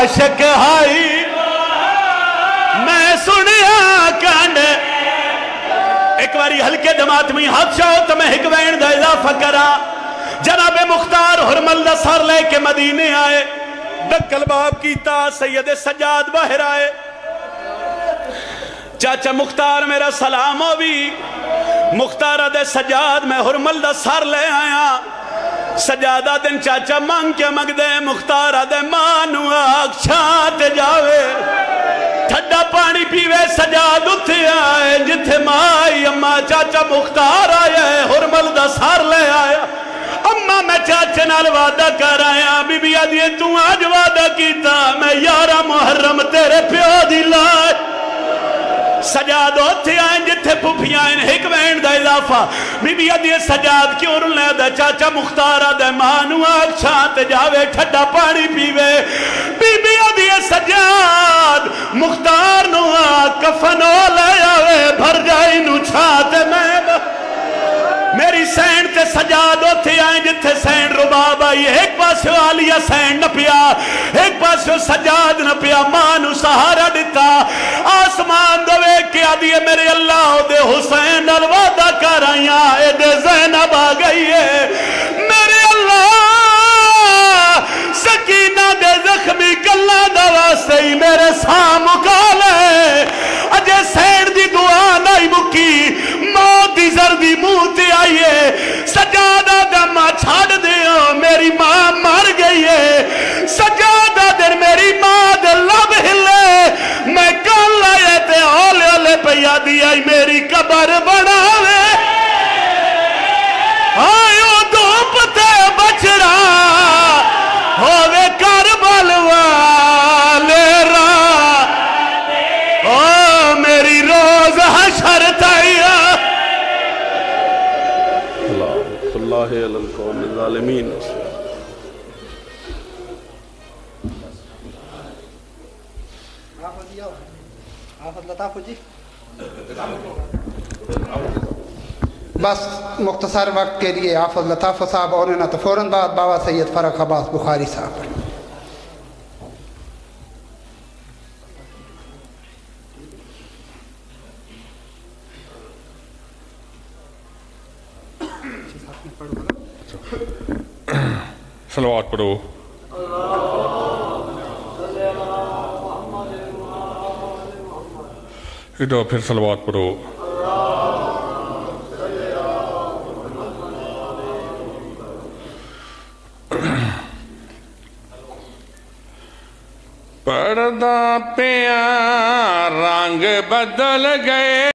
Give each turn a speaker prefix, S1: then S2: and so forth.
S1: عاشق ہائی میں سنیا کن ایک باری ہلکے جماعت میں ہاتھ چاہو تو میں ایک وین دا اضافہ کرا جناب مختار حرمل دا سر لے کے مدینے آئے ڈکل باب کیتا سید سجاد باہر آئے چاچا مختار میرا سلام ہو بھی مختار دے سجاد میں حرمل دا سر لے آیا سجادہ دن چاچا مانگ کے مگ دے مختار دے مانو آگ چھانت جاوے ٹھڈا پانی پیوے سجاد اتھے آئے جتھے مائی اممہ چاچا مختار آیا ہے حرمل دا سر لے آیا اممہ میں چاچے نال وعدہ کر آیا بی بی آدھیے تو آج وعدہ کیتا میں 11 محرم تیرے پیو دی لائے سجاد ہوتے آئیں جتھے پھوپھی آئیں ایک وین دا اضافہ بی بی آدھیے سجاد کیوں رلے دا چاچا مختارہ دے مانو آگ چھانت جاوے ٹھڈا پانی پیوے بی بی آدھیے سجاد مختار نو آگ کفنو لے آوے بھر جائی نو چھانت میں میری سین تے سجاد ہوتے آئیں جتھے سین رباب آئی ایک پاسے آلیا سین نہ پیا ایک پاسے سجاد نہ پیا مانو سہارا دیتا آسمان دوے کیا دیئے میرے اللہ دے حسین الوعدہ کر آئیا اے دے زینب آ گئی ہے میرے اللہ سکینہ دے زخمی کلہ دوا سے ہی میرے سامکالے اجے سین دی دعا نہیں مکی موت دی زردی موتی آئیے سجادہ دا ماں چھاڑ دیا میری ماں مر گئی ہے سجادہ در میری ماں دے لب ہلے میں کل آئے تے اولے اولے پیا دیا میری قبر بڑھاوے آئیو دوپ تے بچڑا ہووے کربل والے را میری روز حشر تائیا اللہ علی القوم الظالمین
S2: بس مختصر وقت کے لیے حافظ لطافہ صاحب اور نہ تو فوراً بعد بابا سید فرق عباس بخاری صاحب
S3: صلوات پڑھو ادھر پھر صلوات پڑھو پردہ پہ رنگ بدل گئے